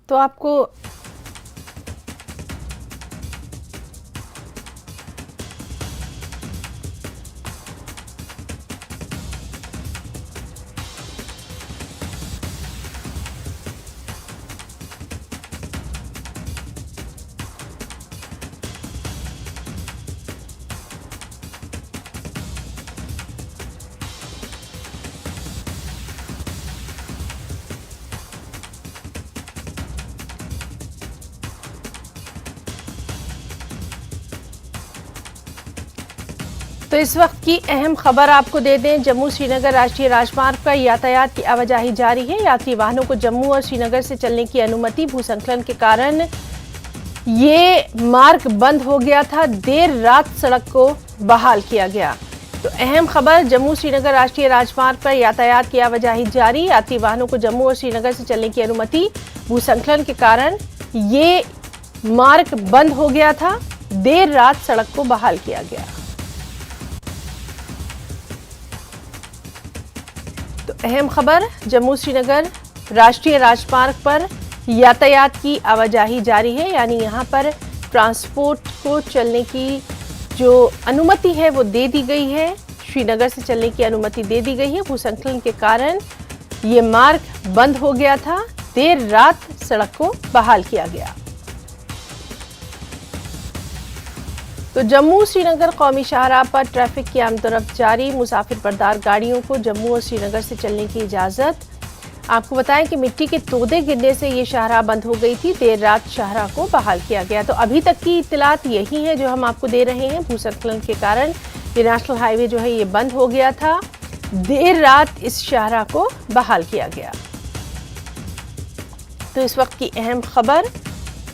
तो आपको तो इस वक्त की अहम खबर आपको दे दें। जम्मू श्रीनगर राष्ट्रीय राजमार्ग पर यातायात की आवाजाही जारी है। यात्री वाहनों को जम्मू और श्रीनगर से चलने की अनुमति। भूस्खलन के कारण ये मार्ग बंद हो गया था। देर रात सड़क को बहाल किया गया। तो अहम खबर, जम्मू श्रीनगर राष्ट्रीय राजमार्ग पर यातायात की आवाजाही जारी। यात्री वाहनों को जम्मू और श्रीनगर से चलने की अनुमति। भूस्खलन के कारण ये मार्ग बंद हो गया था। देर रात सड़क को बहाल किया गया। तो अहम खबर, जम्मू श्रीनगर राष्ट्रीय राजमार्ग पर यातायात की आवाजाही जारी है, यानी यहां पर ट्रांसपोर्ट को चलने की जो अनुमति है वो दे दी गई है। श्रीनगर से चलने की अनुमति दे दी गई है। भूस्खलन के कारण ये मार्ग बंद हो गया था। देर रात सड़क को बहाल किया गया। तो जम्मू श्रीनगर कौमी शाहराह पर ट्रैफिक की आमदोरफ्त जारी। मुसाफिर बरदार गाड़ियों को जम्मू और श्रीनगर से चलने की इजाजत। आपको बताएं कि मिट्टी के तोदे गिरने से ये शाहराह बंद हो गई थी। देर रात शाहराह को बहाल किया गया। तो अभी तक की इत्तलात यही है जो हम आपको दे रहे हैं। भूस्खलन के कारण ये नेशनल हाईवे जो है ये बंद हो गया था। देर रात इस शाहराह को बहाल किया गया। तो इस वक्त की अहम खबर,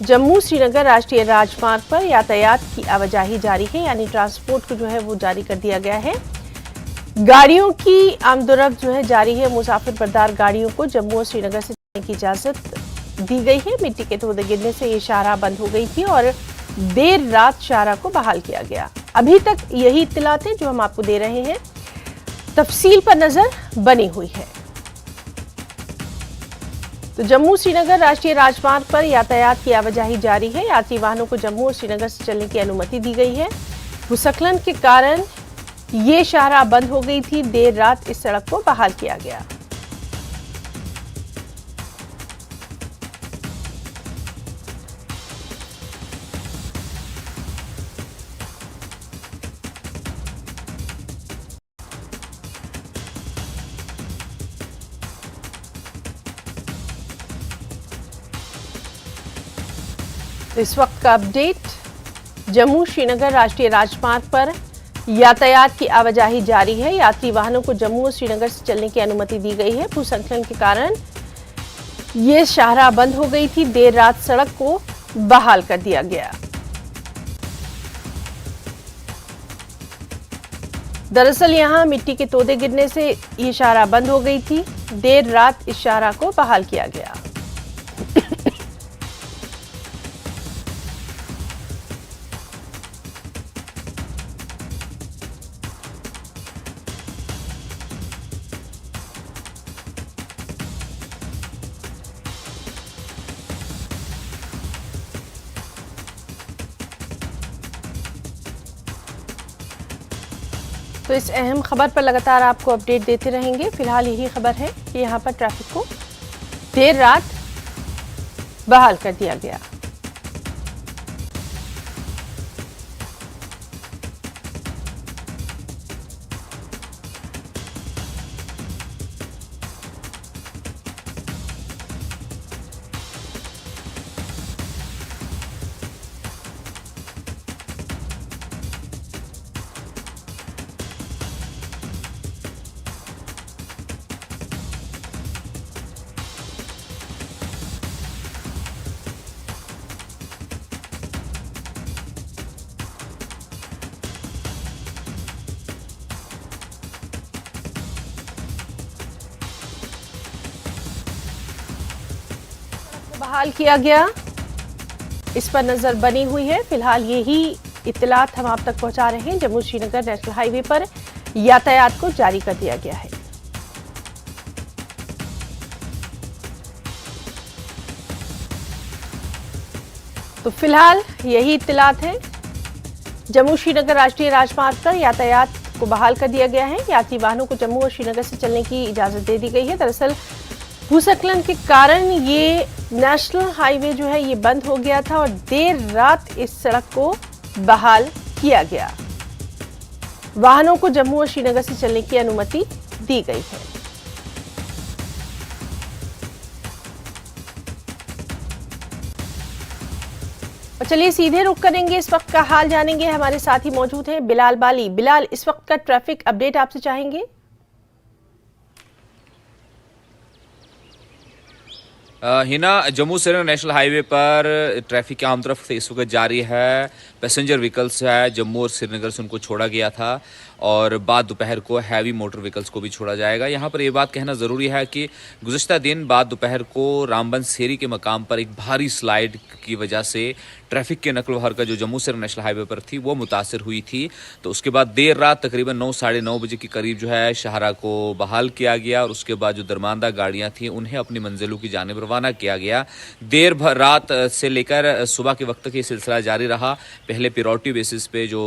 जम्मू श्रीनगर राष्ट्रीय राजमार्ग पर यातायात की आवाजाही जारी है, यानी ट्रांसपोर्ट को जो है वो जारी कर दिया गया है। गाड़ियों की आमदोरफ्त जो है जारी है। मुसाफिर बरदार गाड़ियों को जम्मू और श्रीनगर से चलने की इजाजत दी गई है। मिट्टी के तोदे गिरने से ये शाहराह बंद हो गई थी और देर रात शाहराह को बहाल किया गया। अभी तक यही इत्तलात हैं जो हम आपको दे रहे हैं। तफसील पर नजर बनी हुई है। तो जम्मू श्रीनगर राष्ट्रीय राजमार्ग पर यातायात की आवाजाही जारी है। यात्री वाहनों को जम्मू और श्रीनगर से चलने की अनुमति दी गई है। भूस्खलन के कारण ये शाहराह बंद हो गई थी। देर रात इस सड़क को बहाल किया गया। इस वक्त का अपडेट, जम्मू श्रीनगर राष्ट्रीय राजमार्ग पर यातायात की आवाजाही जारी है। यात्री वाहनों को जम्मू और श्रीनगर से चलने की अनुमति दी गई है। भूस्खलन के कारण ये शाहराह बंद हो गई थी। देर रात सड़क को बहाल कर दिया गया। दरअसल यहां मिट्टी के तोदे गिरने से ये शाहराह बंद हो गई थी। देर रात इस शाहराह को बहाल किया गया। तो इस अहम खबर पर लगातार आपको अपडेट देते रहेंगे। फिलहाल यही खबर है कि यहाँ पर ट्रैफिक को देर रात बहाल कर दिया गया। बहाल किया गया, इस पर नजर बनी हुई है। फिलहाल यही इत्तलात हम आप तक पहुंचा रहे हैं। जम्मू श्रीनगर नेशनल हाईवे पर यातायात को जारी कर दिया गया है। तो फिलहाल यही इत्तलात है। जम्मू श्रीनगर राष्ट्रीय राजमार्ग पर यातायात को बहाल कर दिया गया है। यात्री वाहनों को जम्मू और श्रीनगर से चलने की इजाजत दे दी गई है। दरअसल भूस्खलन के कारण ये नेशनल हाईवे जो है ये बंद हो गया था और देर रात इस सड़क को बहाल किया गया। वाहनों को जम्मू और श्रीनगर से चलने की अनुमति दी गई है। और चलिए सीधे रुक करेंगे, इस वक्त का हाल जानेंगे। हमारे साथ ही मौजूद हैं बिलाल बाली। बिलाल, इस वक्त का ट्रैफिक अपडेट आपसे चाहेंगे। हिना, जम्मू श्रीनगर नेशनल हाईवे पर ट्रैफिक आम तरफ से इस वक्त जारी है। पैसेंजर व्हीकल्स है जम्मू और श्रीनगर से उनको छोड़ा गया था और बाद दोपहर को हैवी मोटर व्हीकल्स को भी छोड़ा जाएगा। यहाँ पर यह बात कहना ज़रूरी है कि गुज़श्ता दिन बाद दोपहर को रामबन सेरी के मकाम पर एक भारी स्लाइड की वजह से ट्रैफिक के नकल व हरकत जो जम्मू श्रीनगर नेशनल हाईवे पर थी वो मुतासर हुई थी। तो उसके बाद देर रात तकरीबन 9 साढ़े 9 बजे के करीब जो है शाहरा को बहाल किया गया और उसके बाद जो दरमानदा गाड़ियाँ थी उन्हें अपनी मंजिलों की जानिब रवाना किया गया। देर भर रात से लेकर सुबह के वक्त तक ये सिलसिला जारी रहा। पहले प्रायोरिटी बेसिस पे जो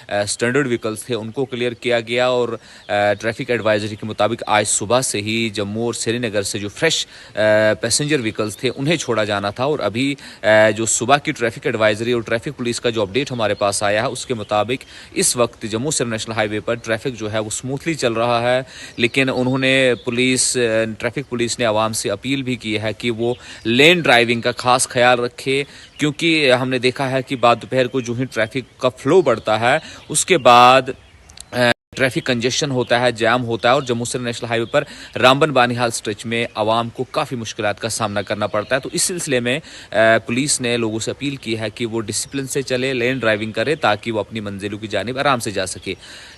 स्टैंडर्ड व्हीकल्स थे उनको क्लियर किया गया और ट्रैफिक एडवाइजरी के मुताबिक आज सुबह से ही जम्मू और श्रीनगर से जो फ्रेश पैसेंजर व्हीकल्स थे उन्हें छोड़ा जाना था। और अभी जो सुबह की ट्रैफिक एडवाइजरी और ट्रैफिक पुलिस का जो अपडेट हमारे पास आया है उसके मुताबिक इस वक्त जम्मू श्रीनगर नेशनल हाईवे पर ट्रैफिक जो है वो स्मूथली चल रहा है। लेकिन उन्होंने ट्रैफिक पुलिस ने आवाम से अपील भी की है कि वो लेन ड्राइविंग का खास ख्याल रखे, क्योंकि हमने देखा है कि बाद दोपहर को जो ही ट्रैफिक का फ्लो बढ़ता है उसके बाद ट्रैफिक कंजेशन होता है, जैम होता है और जम्मू श्रीनगर नेशनल हाईवे पर रामबन बानीहाल स्ट्रेच में आवाम को काफ़ी मुश्किलात का सामना करना पड़ता है। तो इस सिलसिले में पुलिस ने लोगों से अपील की है कि वो डिसिप्लिन से चले, लेन ड्राइविंग करे ताकि वो अपनी मंजिलों की जानिब आराम से जा सके।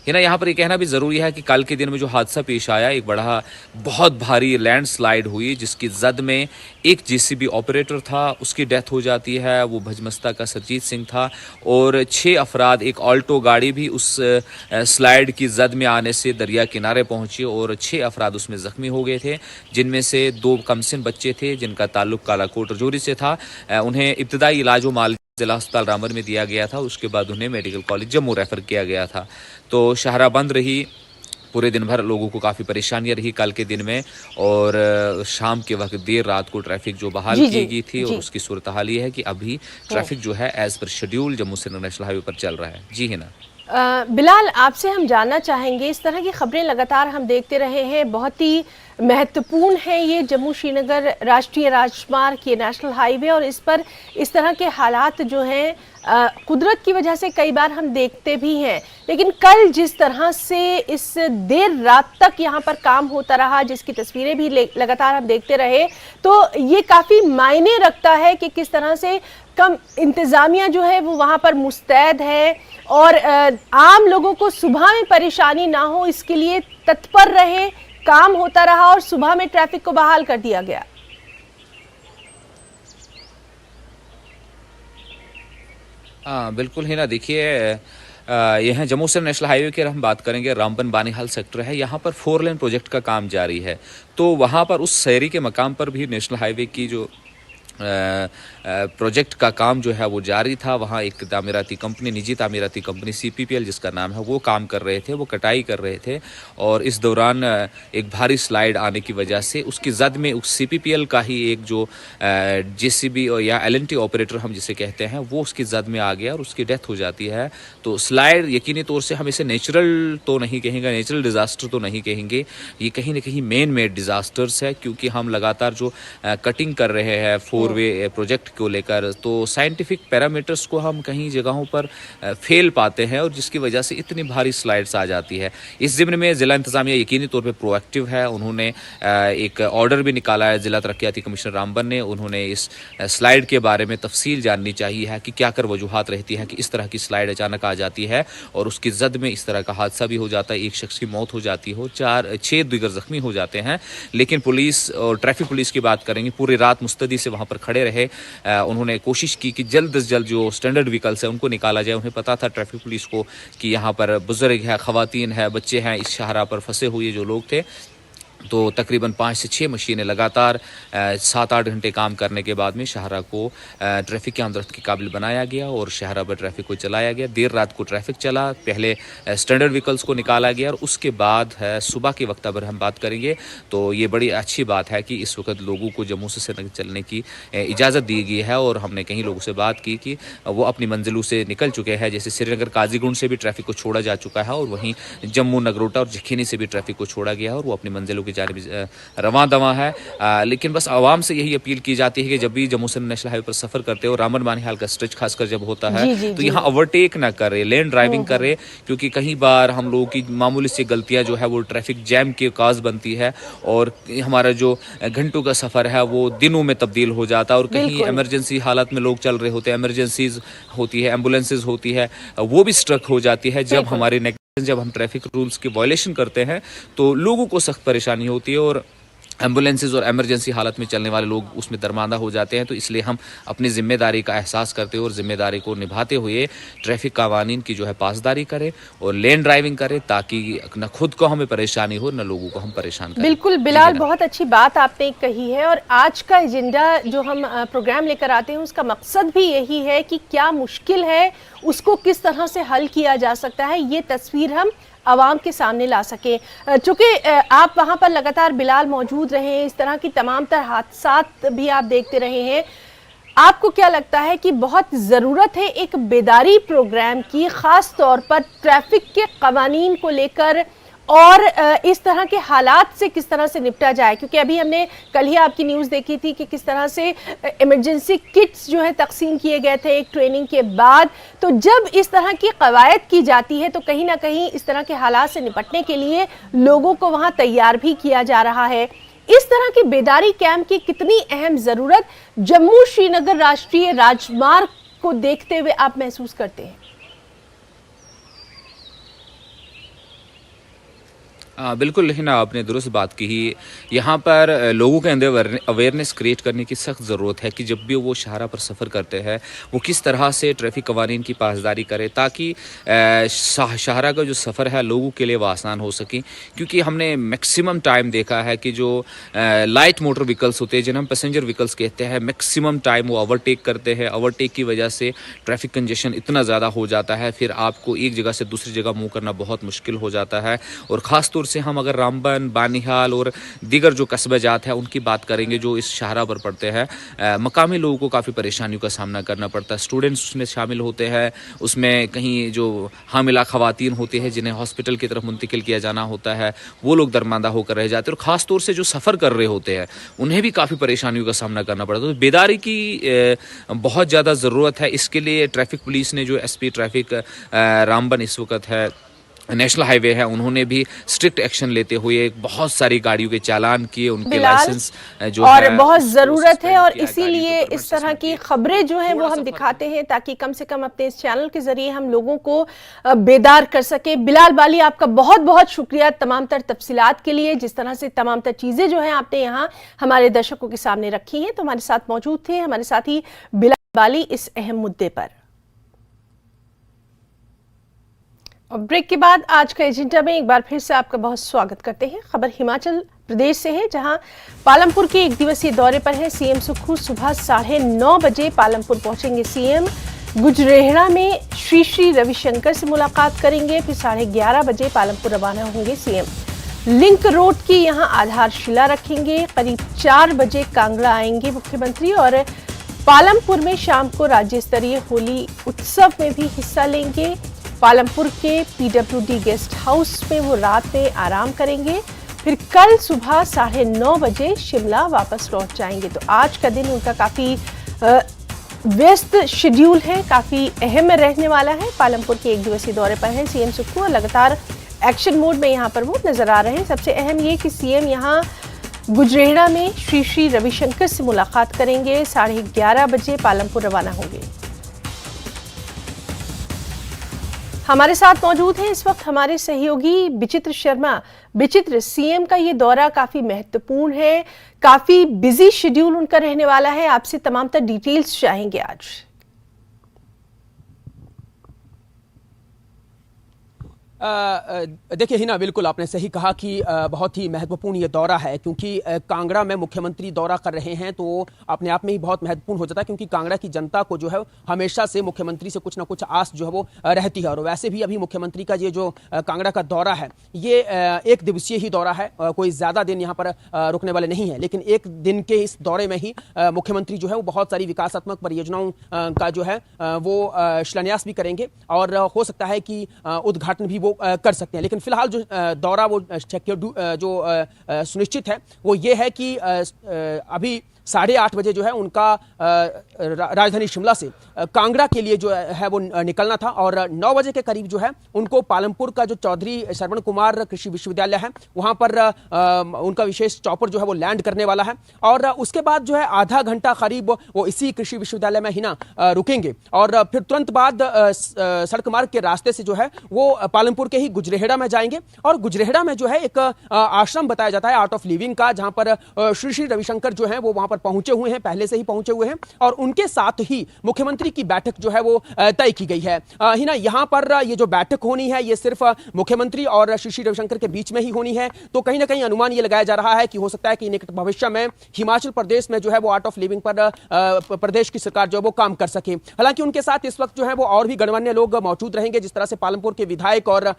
है ना, यहाँ पर ये कहना भी ज़रूरी है कि कल के दिन में जो हादसा पेश आया, एक बड़ा बहुत भारी लैंडस्लाइड हुई जिसकी जद में एक JCB ऑपरेटर था, उसकी डेथ हो जाती है। वो भजमस्ता का सरजीत सिंह था और 6 अफराद, एक ऑल्टो गाड़ी भी उस स्लाइड की जद में आने से दरिया किनारे पहुंची और 6 अफराद उसमें जख्मी हो गए थे, जिनमें से 2 कमसिन बच्चे थे जिनका ताल्लुक कालाकोट रजौरी से था। उन्हें इब्तदाई इलाज माल जिला अस्पताल रामबन में दिया गया था, उसके बाद उन्हें मेडिकल कॉलेज जम्मू रेफर किया गया था। तो शाहरा बंद रही, पूरे दिन भर लोगों को काफ़ी परेशानियां रही कल के दिन में और शाम के वक्त देर रात को ट्रैफिक जो बहाल की गई थी और उसकी सूरत हाल ये है कि अभी ट्रैफिक जो है as per schedule Jammu Srinagar national highway पर चल रहा है। जी है ना बिलाल, आपसे हम जानना चाहेंगे, इस तरह की खबरें लगातार हम देखते रहे हैं, बहुत ही महत्वपूर्ण है ये जम्मू श्रीनगर राष्ट्रीय राजमार्ग, ये नेशनल हाईवे, और इस पर इस तरह के हालात जो हैं कुदरत की वजह से कई बार हम देखते भी हैं। लेकिन कल जिस तरह से इस देर रात तक यहाँ पर काम होता रहा, जिसकी तस्वीरें भी लगातार हम देखते रहे, तो ये काफ़ी मायने रखता है कि किस तरह से कम इंतज़ामिया जो है वो वहाँ पर मुस्तैद है और आम लोगों को सुबह में परेशानी ना हो इसके लिए तत्पर रहे, काम होता रहा और सुबह में ट्रैफिक को बहाल कर दिया गया। हाँ बिल्कुल है ना, देखिए यह जम्मू श्रीनगर नेशनल हाईवे की हम बात करेंगे, रामबन बानीहाल सेक्टर है, यहाँ पर 4 लेन प्रोजेक्ट का काम जारी है। तो वहाँ पर उस शहरी के मकाम पर भी नेशनल हाईवे की जो प्रोजेक्ट का काम जो है वो जारी था। वहाँ एक तामीराती कंपनी, निजी तामीराती कंपनी CPPL जिसका नाम है, वो काम कर रहे थे, वो कटाई कर रहे थे और इस दौरान एक भारी स्लाइड आने की वजह से उसकी जद में उस CPPL का ही एक जो JCB या LNT ऑपरेटर हम जिसे कहते हैं वो उसकी जद में आ गया और उसकी डेथ हो जाती है। तो स्लाइड यकीनी तौर से हम इसे नेचुरल तो नहीं कहेंगे, नेचुरल डिज़ास्टर तो नहीं कहेंगे, ये कहीं ना कहीं मैन मेड डिज़ास्टर्स है, क्योंकि हम लगातार जो कटिंग कर रहे हैं 4-वे प्रोजेक्ट को लेकर, तो साइंटिफिक पैरामीटर्स को हम कहीं जगहों पर फेल पाते हैं और जिसकी वजह से इतनी भारी स्लाइड्स आ जाती है। इस ज़िम्न में ज़िला इंतज़ामिया यकीनी तौर पे प्रोएक्टिव है। उन्होंने एक ऑर्डर भी निकाला है ज़िला तरक्याती कमिश्नर रामबन ने। उन्होंने इस स्लाइड के बारे में तफसील जाननी चाहिए है कि क्या कर वजूहात रहती है कि इस तरह की स्लाइड अचानक आ जाती है और उसकी जद में इस तरह का हादसा भी हो जाता है, एक शख्स की मौत हो जाती हो, 6 दीगर जख्मी हो जाते हैं। लेकिन पुलिस और ट्रैफिक पुलिस की बात करेंगे, पूरी रात मुस्तैदी से वहाँ पर खड़े रहे। उन्होंने कोशिश की कि जल्द से जल्द जो स्टैंडर्ड व्हीकल्स है उनको निकाला जाए। उन्हें पता था ट्रैफिक पुलिस को कि यहाँ पर बुजुर्ग है, ख़वातीन है, बच्चे हैं, इस शाहरा पर फंसे हुए जो लोग थे तो तकरीबन 5 से 6 मशीनें लगातार 7-8 घंटे काम करने के बाद में शाहरा को ट्रैफिक के आमदरफ्त के काबिल बनाया गया और शाहरा पर ट्रैफिक को चलाया गया। देर रात को ट्रैफिक चला, पहले स्टैंडर्ड व्हीकल्स को निकाला गया और उसके बाद सुबह के वक्त अगर हम बात करेंगे तो ये बड़ी अच्छी बात है कि इस वक्त लोगों को जम्मू से श्रीनगर चलने की इजाज़त दी गई है। और हमने कई लोगों से बात की कि वो अपनी मंजिलों से निकल चुके हैं। जैसे श्रीनगर काजीगुंड से भी ट्रैफिक को छोड़ा जा चुका है और वहीं जम्मू नगरोटा और जखीनी से भी ट्रैफिक को छोड़ा गया है और वो अपनी मंजिलों की जानिब रवां दवा है। लेकिन बस आवाम से यही अपील की जाती है कि जब भी जम्मू से नेशनल हाईवे पर सफर करते हो, रामबन बानिहाल का स्ट्रेच खासकर जब होता है तो यहाँ ओवरटेक ना करे, लेन ड्राइविंग करे, क्योंकि कई बार हम लोगों की मामूली सी गलतियां जो है वो ट्रैफिक जैम के काज बनती है और हमारा जो घंटों का सफर है वो दिनों में तब्दील हो जाता है। और कहीं इमरजेंसी हालत में लोग चल रहे होते हैं, इमरजेंसीज होती है, एम्बुलेंसेज होती है, वो भी स्ट्रक हो जाती है। जब हम ट्रैफिक रूल्स की वायलेशन करते हैं तो लोगों को सख्त परेशानी होती है और एम्बुलेंसेज और इमरजेंसी हालत में चलने वाले लोग उसमें दरमांदा हो जाते हैं। तो इसलिए हम अपनी जिम्मेदारी का एहसास करते हुए और जिम्मेदारी को निभाते हुए ट्रैफिक कवानीन की जो है पासदारी करें और लेन ड्राइविंग करें, ताकि न खुद को हमें परेशानी हो न लोगों को हम परेशान करें। बिल्कुल बिलाल, बहुत अच्छी बात आपने कही है और आज का एजेंडा जो हम प्रोग्राम लेकर आते हैं उसका मकसद भी यही है कि क्या मुश्किल है उसको किस तरह से हल किया जा सकता है, ये तस्वीर हम आवाम के सामने ला सके। चूंकि आप वहां पर लगातार बिलाल मौजूद रहे हैं, इस तरह की तमाम तरह हादसात भी आप देखते रहे हैं, आपको क्या लगता है कि बहुत ज़रूरत है एक बेदारी प्रोग्राम की, ख़ास तौर पर ट्रैफिक के कवानीन को लेकर और इस तरह के हालात से किस तरह से निपटा जाए? क्योंकि अभी हमने कल ही आपकी न्यूज़ देखी थी कि किस तरह से इमरजेंसी किट्स जो है तकसीम किए गए थे एक ट्रेनिंग के बाद। तो जब इस तरह की कवायद की जाती है तो कहीं ना कहीं इस तरह के हालात से निपटने के लिए लोगों को वहाँ तैयार भी किया जा रहा है। इस तरह की बेदारी कैंप की कितनी अहम ज़रूरत जम्मू श्रीनगर राष्ट्रीय राजमार्ग को देखते हुए आप महसूस करते हैं? बिल्कुल, लेकिन आपने दुरुस्त बात की ही। यहाँ पर लोगों के अंदर अवेयरनेस क्रिएट करने की सख्त ज़रूरत है कि जब भी वो शाहरा पर सफ़र करते हैं वो किस तरह से ट्रैफिक कवानीन की पासदारी करे, ताकि शाहरा का जो सफ़र है लोगों के लिए वो आसान हो सके। क्योंकि हमने मैक्सिमम टाइम देखा है कि जो लाइट मोटर व्हीकल्स होते हैं, जिन्हें हम पैसेंजर व्हीकल्स कहते हैं, मैक्सिमम टाइम वो ओवरटेक करते हैं। ओवरटेक की वजह से ट्रैफिक कंजेशन इतना ज़्यादा हो जाता है, फिर आपको एक जगह से दूसरी जगह मूव करना बहुत मुश्किल हो जाता है। और ख़ास तौर से हम अगर रामबन, बानिहाल और दीगर जो कस्बे जात है उनकी बात करेंगे जो इस शाहरा पर पड़ते हैं, मकामी लोगों को काफ़ी परेशानियों का सामना करना पड़ता है। स्टूडेंट्स उसमें शामिल होते हैं, उसमें कहीं जो हामिला खवातीन होती है जिन्हें हॉस्पिटल की तरफ मुंतकिल किया जाना होता है, वो लोग दरमांदा होकर रह जाते हैं। और ख़ास तौर से जो सफ़र कर रहे होते हैं उन्हें भी काफ़ी परेशानियों का सामना करना पड़ता है। तो बेदारी की बहुत ज़्यादा ज़रूरत है। इसके लिए ट्रैफिक पुलिस ने जो SP ट्रैफिक रामबन इस वक्त है नेशनल हाईवे है, उन्होंने भी स्ट्रिक्ट एक्शन लेते हुए बहुत सारी गाड़ियों के चालान किए, उनके लाइसेंस जो और है बहुत ज़रूरत है। और इसीलिए इस तरह की खबरें जो हैं वो हम दिखाते हैं ताकि कम से कम अपने इस चैनल के ज़रिए हम लोगों को बेदार कर सके। बिलाल बाली, आपका बहुत बहुत शुक्रिया तमाम तर तफसीलात के लिए, जिस तरह से तमाम तर चीज़ें जो हैं आपने यहाँ हमारे दर्शकों के सामने रखी हैं। तो हमारे साथ मौजूद थे हमारे साथी बिलाल बाली इस अहम मुद्दे पर। और ब्रेक के बाद आज का एजेंडा में एक बार फिर से आपका बहुत स्वागत करते हैं। खबर हिमाचल प्रदेश से है, जहां पालमपुर के एक दिवसीय दौरे पर है सीएम सुक्खू। सुबह 9:30 बजे पालमपुर पहुंचेंगे सीएम। गुजरेहड़ा में श्री श्री रविशंकर से मुलाकात करेंगे, फिर 11:30 बजे पालमपुर रवाना होंगे सीएम। लिंक रोड की यहां आधारशिला रखेंगे। करीब 4 बजे कांगड़ा आएंगे मुख्यमंत्री और पालमपुर में शाम को राज्य स्तरीय होली उत्सव में भी हिस्सा लेंगे। पालमपुर के PWD गेस्ट हाउस में वो रात में आराम करेंगे, फिर कल सुबह 9:30 बजे शिमला वापस लौट जाएंगे। तो आज का दिन उनका काफ़ी व्यस्त शेड्यूल है, काफ़ी अहम रहने वाला है। पालमपुर के एक दिवसीय दौरे पर है सीएम सुक्खू और लगातार एक्शन मोड में यहाँ पर वो नजर आ रहे हैं। सबसे अहम ये कि सीएम यहाँ गुजरेहड़ा में श्री श्री रविशंकर से मुलाकात करेंगे। 11:30 बजे पालमपुर रवाना होंगे। हमारे साथ मौजूद हैं इस वक्त हमारे सहयोगी विचित्र शर्मा। विचित्र, सीएम का ये दौरा काफी महत्वपूर्ण है, काफी बिजी शेड्यूल उनका रहने वाला है, आपसे तमाम तर डिटेल्स चाहेंगे आज। देखिए हिना, बिल्कुल आपने सही कहा कि बहुत ही महत्वपूर्ण ये दौरा है, क्योंकि कांगड़ा में मुख्यमंत्री दौरा कर रहे हैं तो अपने आप में ही बहुत महत्वपूर्ण हो जाता है, क्योंकि कांगड़ा की जनता को जो है हमेशा से मुख्यमंत्री से कुछ ना कुछ आस जो है वो रहती है। और वैसे भी अभी मुख्यमंत्री का ये जो कांगड़ा का दौरा है ये एक दिवसीय ही दौरा है, कोई ज्यादा दिन यहाँ पर रुकने वाले नहीं है। लेकिन एक दिन के इस दौरे में ही मुख्यमंत्री जो है वो बहुत सारी विकासात्मक परियोजनाओं का जो है वो शिलान्यास भी करेंगे और हो सकता है कि उद्घाटन भी वो कर सकते हैं। लेकिन फिलहाल जो दौरा वो जो सुनिश्चित है वो ये है कि अभी 8:30 बजे जो है उनका राजधानी शिमला से कांगड़ा के लिए जो है वो निकलना था और 9 बजे के करीब जो है उनको पालमपुर का जो चौधरी श्रवण कुमार कृषि विश्वविद्यालय है वहां पर उनका विशेष चॉपर जो है वो लैंड करने वाला है और उसके बाद जो है आधा घंटा करीब वो इसी कृषि विश्वविद्यालय में ही ना रुकेंगे और फिर तुरंत बाद सड़क मार्ग के रास्ते से जो है वो पालमपुर के ही गुजरेहड़ा में जाएंगे और गुजरेहड़ा में जो है एक आश्रम बताया जाता है आर्ट ऑफ लिविंग का, जहां पर श्री रविशंकर जो है वो वहां पर पहुंचे हुए हैं, पहले से ही पहुंचे हुए हैं और उनके साथ ही मुख्यमंत्री की बैठक जो है वो तय की गई है। हिना, यहां पर ये जो बैठक होनी है ये सिर्फ मुख्यमंत्री और श्री रविशंकर के बीच में ही होनी है, तो कहीं ना कहीं अनुमान ये लगाया जा रहा है कि हो सकता है कि निकट भविष्य में हिमाचल प्रदेश में जो है वो आर्ट ऑफ लिविंग पर प्रदेश की सरकार जो है वो काम कर सके। हालांकि उनके साथ इस वक्त जो है वो और भी गणमान्य लोग मौजूद रहेंगे, जिस तरह से पालमपुर के विधायक और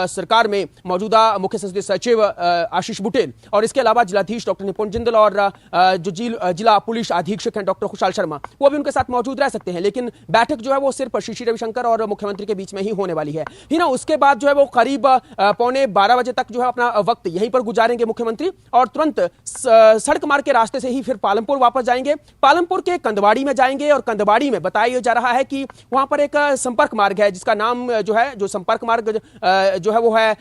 सरकार में मौजूदा मुख्य संसदीय सचिव आशीष बुटेल और इसके अलावा जिलाधीश डॉक्टर निपुण जिंदल और जो जिला पुलिस अधीक्षक हैं डॉक्टर खुशहाल शर्मा, वो भी उनके साथ मौजूद रह सकते हैं। लेकिन बैठक जो है वो सिर्फ श्री रविशंकर और मुख्यमंत्री के बीच में ही होने वाली है। ही ना, उसके बाद जो है वो करीब 11:15 बजे तक जो है अपना वक्त यहीं पर गुजारेंगे मुख्यमंत्री और तुरंत सड़क मार्ग के रास्ते से ही फिर पालमपुर वापस जाएंगे। पालमपुर के कंदवाड़ी में जाएंगे और कंदवाड़ी में बताया जा रहा है कि वहां पर एक संपर्क मार्ग है जिसका नाम जो है जो संपर्क मार्ग जो है वो है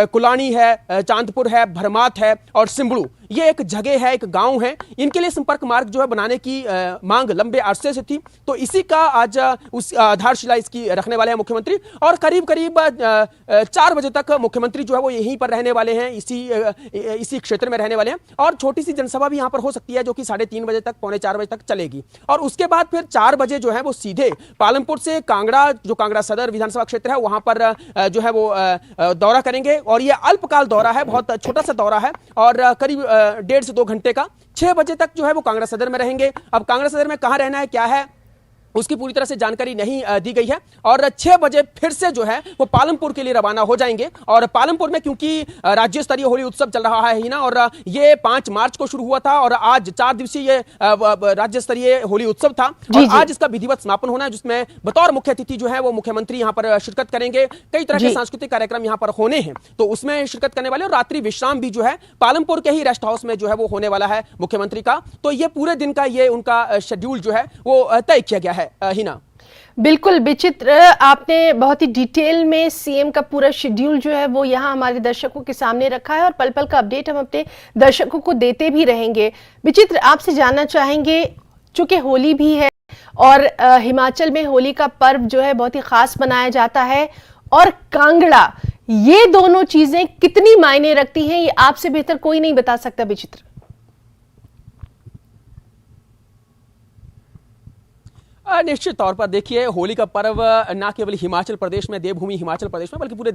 कुलानी है, चांदपुर है, भरमात है और सिम्बड़ू, ये एक जगह है, एक गांव है। इनके लिए संपर्क मार्ग जो है बनाने की मांग लंबे अरसे से थी, तो इसी का आज उस आधारशिला इसकी रखने वाले हैं मुख्यमंत्री और करीब 4 बजे तक मुख्यमंत्री जो है वो यहीं पर रहने वाले हैं, इसी क्षेत्र में रहने वाले हैं और छोटी सी जनसभा भी यहां पर हो सकती है जो कि 3:30 बजे तक, 3:45 बजे तक चलेगी और उसके बाद फिर 4 बजे जो है वो सीधे पालमपुर से कांगड़ा, जो कांगड़ा सदर विधानसभा क्षेत्र है वहां पर जो है वो दौरा करेंगे और ये अल्पकाल दौरा है, बहुत छोटा सा दौरा है और करीब 1.5 से 2 घंटे का। 6 बजे तक जो है वो कांगड़ा सदर में रहेंगे। अब कांगड़ा सदर में कहां रहना है, क्या है, उसकी पूरी तरह से जानकारी नहीं दी गई है और 6 बजे फिर से जो है वो पालमपुर के लिए रवाना हो जाएंगे और पालमपुर में क्योंकि राज्य स्तरीय होली उत्सव चल रहा है ही ना, और ये 5 मार्च को शुरू हुआ था और आज 4 दिवसीय ये राज्य स्तरीय होली उत्सव था और आज इसका विधिवत समापन होना है, जिसमें बतौर मुख्य अतिथि जो है वो मुख्यमंत्री यहाँ पर शिरकत करेंगे। कई तरह के सांस्कृतिक कार्यक्रम यहाँ पर होने हैं, तो उसमें शिरकत करने वाले और रात्रि विश्राम भी जो है पालमपुर के ही रेस्ट हाउस में जो है वो होने वाला है मुख्यमंत्री का। तो ये पूरे दिन का ये उनका शेड्यूल जो है वो तय किया गया है। हिना, बिल्कुल विचित्र, आपने बहुत ही डिटेल में सीएम का पूरा शेड्यूल जो है वो यहाँ हमारे दर्शकों के सामने रखा है और पल पल का अपडेट हम अपने दर्शकों को देते भी रहेंगे। विचित्र, आपसे जानना चाहेंगे, चूंकि होली भी है और हिमाचल में होली का पर्व जो है बहुत ही खास मनाया जाता है और कांगड़ा, ये दोनों चीजें कितनी मायने रखती हैं ये आपसे बेहतर कोई नहीं बता सकता। विचित्र, निश्चित तौर पर देखिए, होली का पर्व ना केवल हिमाचल प्रदेश में, देवभूमि हिमाचल प्रदेश में, बल्कि पूरे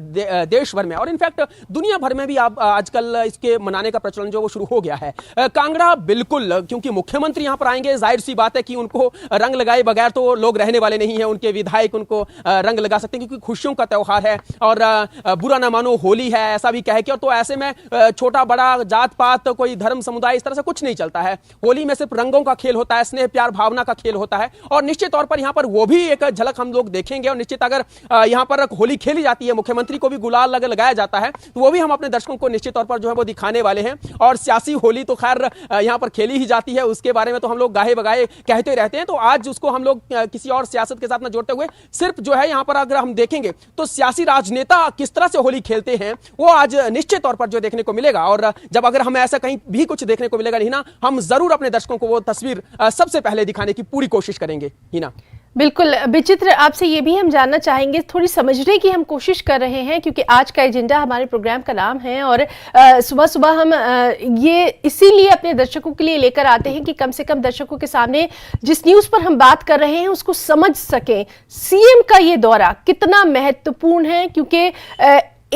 देश भर में और इनफैक्ट दुनिया भर में भी आप आजकल इसके मनाने का प्रचलन जो वो शुरू हो गया है। कांगड़ा बिल्कुल, क्योंकि मुख्यमंत्री यहां पर आएंगे, जाहिर सी बात है कि उनको रंग लगाए बगैर तो लोग रहने वाले नहीं है, उनके विधायक उनको रंग लगा सकते हैं क्योंकि खुशियों का त्यौहार है और बुरा ना मानो होली है ऐसा भी कहे कि, और तो ऐसे में छोटा बड़ा जात पात कोई धर्म समुदाय इस तरह से कुछ नहीं चलता है। होली में सिर्फ रंगों का खेल होता है, स्नेह प्यार भावना का खेल होता है और निश्चित तौर पर यहां पर वो भी एक झलक हम लोग देखेंगे और निश्चित अगर यहां पर होली खेली जाती है, मुख्यमंत्री को भी गुलाल लगाया जाता है, तो वो भी हम अपने दर्शकों को निश्चित तौर पर जो है वो दिखाने वाले हैं। और सियासी होली तो खैर यहां पर खेली ही जाती है, उसके बारे में तो हम लोग गाहे बगाए कहते रहते हैं, तो आज उसको हम लोग किसी और सियासत के साथ न जोड़ते हुए सिर्फ जो है यहां पर अगर हम देखेंगे तो सियासी राजनेता किस तरह से होली खेलते हैं वो आज निश्चित तौर पर जो देखने को मिलेगा। और जब अगर हमें ऐसा कहीं भी कुछ देखने को मिलेगा नहीं ना, हम जरूर अपने दर्शकों को वो तस्वीर सबसे पहले दिखाने की पूरी कोशिश करेंगे। ही ना, बिल्कुल विचित्र, आपसे ये भी हम जानना चाहेंगे, थोड़ी समझने की हम कोशिश कर रहे हैं क्योंकि आज का एजेंडा हमारे प्रोग्राम का नाम है और सुबह सुबह हम ये इसीलिए अपने दर्शकों के लिए लेकर आते हैं कि कम से कम दर्शकों के सामने जिस न्यूज़ पर हम बात कर रहे हैं उसको समझ सकें। सीएम का ये दौरा कितना महत्वपूर्ण है, क्योंकि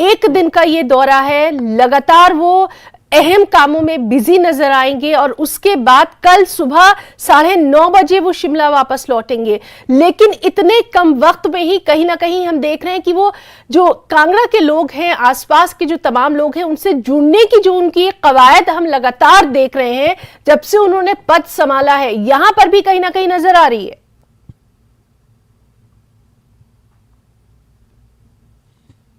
एक दिन का ये दौरा है, लगातार वो अहम कामों में बिजी नजर आएंगे और उसके बाद कल सुबह 9:30 बजे वो शिमला वापस लौटेंगे। लेकिन इतने कम वक्त में ही कहीं ना कहीं हम देख रहे हैं कि वो जो कांगड़ा के लोग हैं, आसपास के जो तमाम लोग हैं, उनसे जुड़ने की जो उनकी कवायद हम लगातार देख रहे हैं जब से उन्होंने पद संभाला है, यहां पर भी कहीं ना कहीं नजर आ रही है।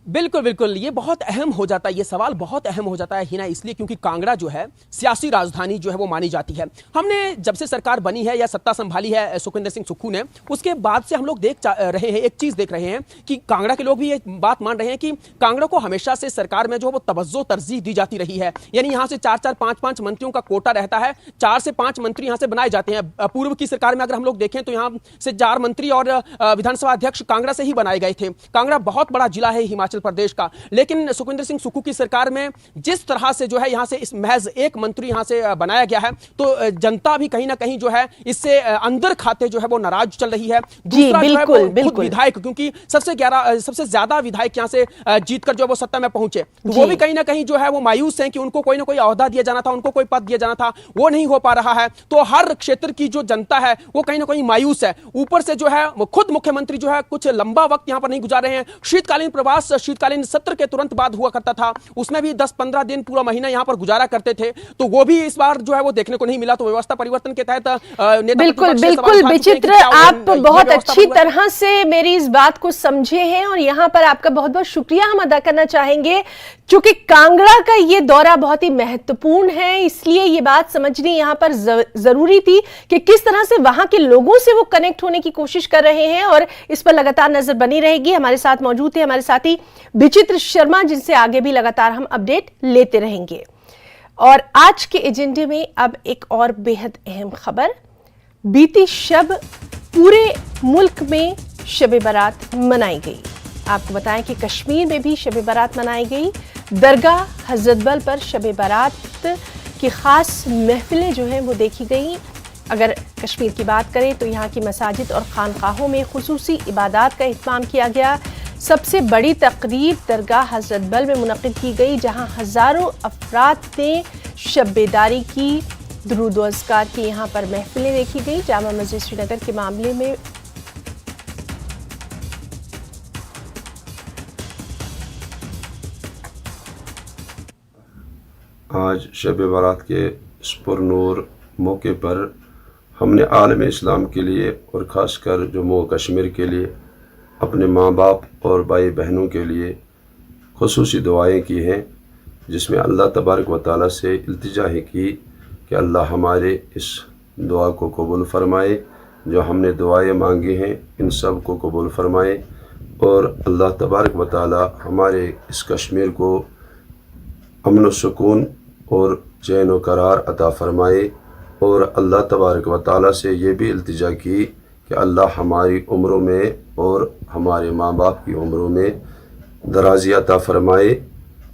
बिल्कुल बिल्कुल, ये बहुत अहम हो जाता है, ये सवाल बहुत अहम हो जाता है हिना, इसलिए क्योंकि कांगड़ा जो है सियासी राजधानी जो है वो मानी जाती है। हमने जब से सरकार बनी है या सत्ता संभाली है सुखविंदर सिंह सुक्खू ने, उसके बाद से हम लोग देख रहे हैं, एक चीज देख रहे हैं कि कांगड़ा के लोग भी ये बात मान रहे हैं कि कांगड़ा को हमेशा से सरकार में जो है वो तवज्जो तरजीह दी जाती रही है। यानी यहाँ से 4-4, 5-5 मंत्रियों का कोटा रहता है, 4 से 5 मंत्री यहाँ से बनाए जाते हैं। पूर्व की सरकार में अगर हम लोग देखें तो यहाँ से 4 मंत्री और विधानसभा अध्यक्ष कांगड़ा से ही बनाए गए थे। कांगड़ा बहुत बड़ा जिला है हिमाचल प्रदेश का, लेकिन सुखविंदर सिंह सुक्खू की सरकार में जिस तरह से जो है यहां से इस महज एक मंत्री यहां से बनाया गया है, तो जनता भी कहीं ना कहीं जो है इससे अंदर खाते जो है वो नाराज चल रही है। दूसरा जो है वो खुद विधायक, क्योंकि सबसे ज्यादा विधायक यहां से जीतकर जो है वो सत्ता में पहुंचे, तो वो भी कहीं ना कहीं जो है वो मायूस हैं कि उनको कोई ना कोई ओहदा दिया जाना था, उनको कोई पद दिया जाना था, वो नहीं हो पा रहा है। तो हर क्षेत्र की जो जनता है वो कहीं ना कहीं मायूस है। ऊपर से जो है खुद मुख्यमंत्री जो है कुछ लंबा वक्त यहां पर नहीं गुजार रहे हैं। शीतकालीन प्रवास शीतकालीन सत्र के तुरंत बाद हुआ करता था, उसमें भी 10-15 दिन पूरा महीना यहां पर गुजारा करते थे, तो वो भी इस बार जो है वो देखने को नहीं मिला। तो व्यवस्था परिवर्तन के तहत बिल्कुल बिल्कुल विचित्र, आप बहुत अच्छी तरह से मेरी इस बात को समझे हैं और यहां पर आपका बहुत बहुत शुक्रिया हम अदा करना चाहेंगे, क्योंकि कांगड़ा का ये दौरा बहुत ही महत्वपूर्ण है, इसलिए ये बात समझनी यहां पर जरूरी थी कि किस तरह से वहां के लोगों से वो कनेक्ट होने की कोशिश कर रहे हैं और इस पर लगातार नजर बनी रहेगी। हमारे साथ मौजूद है हमारे साथी विचित्र शर्मा, जिनसे आगे भी लगातार हम अपडेट लेते रहेंगे। और आज के एजेंडे में अब एक और बेहद अहम खबर, बीती शब पूरे मुल्क में शब बारात मनाई गई। आपको बताएं कि कश्मीर में भी शब बारात मनाई गई। दरगाह हजरत बल पर शब बारात की खास महफिलें जो हैं वो देखी गई। अगर कश्मीर की बात करें तो यहाँ की मसाजिद और खानकाहों में खुसूसी इबादत का इत्माम किया गया। सबसे बड़ी तकरीब दरगाह हजरत बल में मुनक़िद की गई, जहां हज़ारों अफराद ने शब बेदारी की, दुरूद व अज़कार की यहाँ पर महफिलें देखी गई। जामा मस्जिद श्रीनगर के मामले में आज शब बारात के इस पुरनूर मौके पर हमने आलम इस्लाम के लिए और ख़ासकर जम्मू कश्मीर के लिए, अपने माँ बाप और भाई बहनों के लिए खुसूसी दुआएं की हैं, जिसमें अल्लाह तबारक व तआला से इल्तिजा है की कि अल्लाह हमारे इस दुआ को कबूल फ़रमाए, जो हमने दुआएं मांगी हैं इन सब को कबूल फ़रमाए, और अल्लाह तबारक व तआला हमारे इस कश्मीर को अमन व सुकून और चैन व करार अता फ़रमाए। और अल्लाह तबारक व तआला से ये भी इल्तिजा की कि अल्लाह हमारी उम्रों में और हमारे माँ बाप की उम्रों में दराज़ी अता फ़रमाए।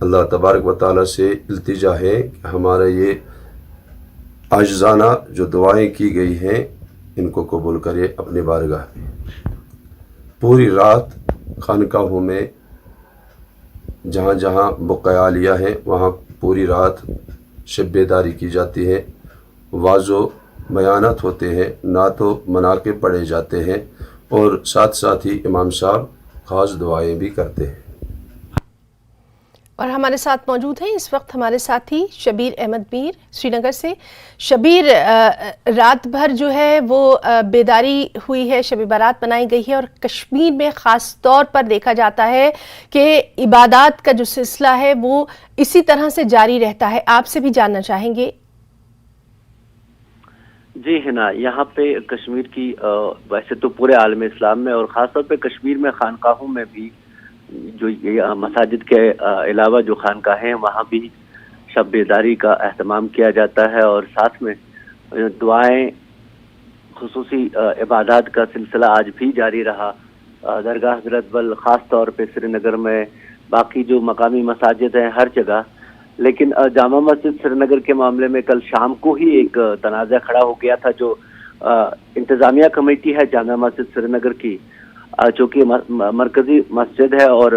अल्लाह तबारक व तआला से इल्तिजा है कि हमारा ये आजिज़ाना जो दुआएं की गई हैं इनको कबूल करे अपनी बारगाह में। पूरी रात खानकाहों में जहाँ जहाँ बुक़या हैं वहाँ पूरी रात शब बेदारी की जाती है, वाज़ो बयानात होते हैं, नातो मनाक़िब पढ़े जाते हैं और साथ साथ ही इमाम साहब ख़ास दुआएं भी करते हैं। और हमारे साथ मौजूद हैं इस वक्त हमारे साथी शबीर अहमद मीर श्रीनगर से। शबीर, रात भर जो है वो बेदारी हुई है, शब बारात मनाई गई है और कश्मीर में ख़ास तौर पर देखा जाता है कि इबादत का जो सिलसिला है वो इसी तरह से जारी रहता है। आपसे भी जानना चाहेंगे। जी हिना, यहाँ पे कश्मीर की वैसे तो पूरे आलम इस्लाम में और ख़ासतौर पे कश्मीर में खानकाहों में भी, जो ये मसाजिद के अलावा जो खानकाहें हैं वहाँ भी शब बेदारी का एहतमाम किया जाता है और साथ में दुआएं खुसूसी इबादत का सिलसिला आज भी जारी रहा। दरगाह हजरत बल ख़ास तौर पे श्रीनगर में, बाकी जो मकामी मसाजिद हैं हर जगह, लेकिन जामा मस्जिद श्रीनगर के मामले में कल शाम को ही एक तनाज़ा खड़ा हो गया था। जो इंतज़ामिया कमेटी है जामा मस्जिद श्रीनगर की, जो कि मरकज़ी मस्जिद है और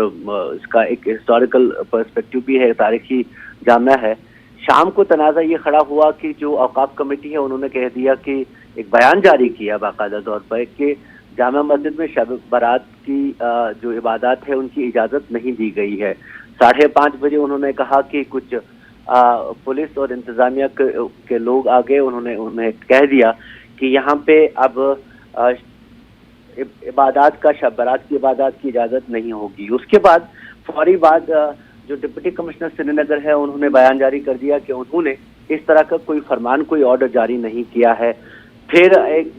इसका एक हिस्टोरिकल पर्सपेक्टिव भी है, तारीखी जामा है, शाम को तनाज़ा ये खड़ा हुआ कि जो औकाफ कमेटी है उन्होंने कह दिया कि एक बयान जारी किया बाकायदा तौर पर कि जामा मस्जिद में शब बारात की जो इबादत है उनकी इजाज़त नहीं दी गई है। 5:30 बजे उन्होंने कहा कि कुछ पुलिस और इंतज़ामिया के लोग आ गए, उन्होंने उन्हें कह दिया कि यहाँ पे अब इबादत का, शब बारात की इबादत की इजाज़त नहीं होगी। उसके बाद फौरी बाद जो डिप्टी कमिश्नर श्रीनगर है उन्होंने बयान जारी कर दिया कि उन्होंने इस तरह का कोई फरमान, कोई ऑर्डर जारी नहीं किया है। फिर एक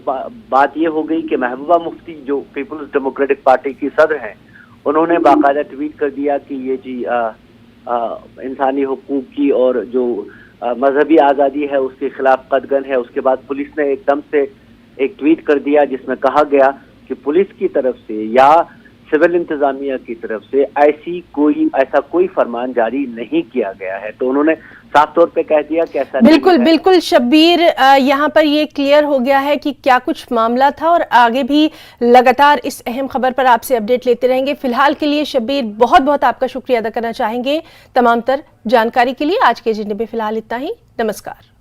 बात ये हो गई कि महबूबा मुफ्ती जो पीपल्स डेमोक्रेटिक पार्टी की सदर हैं, उन्होंने बाकायदा ट्वीट कर दिया कि ये जी इंसानी हुकूक की और जो मजहबी आज़ादी है उसके खिलाफ कदगन है। उसके बाद पुलिस ने एकदम से एक ट्वीट कर दिया जिसमें कहा गया कि पुलिस की तरफ से या सिविल इंतजामिया की तरफ से ऐसा कोई फरमान जारी नहीं किया गया है। तो उन्होंने साफ तौर पे कह दिया कि ऐसा बिल्कुल बिल्कुल शब्बीर, यहाँ पर ये क्लियर हो गया है कि क्या कुछ मामला था और आगे भी लगातार इस अहम खबर पर आपसे अपडेट लेते रहेंगे। फिलहाल के लिए शब्बीर बहुत बहुत आपका शुक्रिया अदा करना चाहेंगे तमाम तर जानकारी के लिए। आज के एजेंडे में फिलहाल इतना ही। नमस्कार।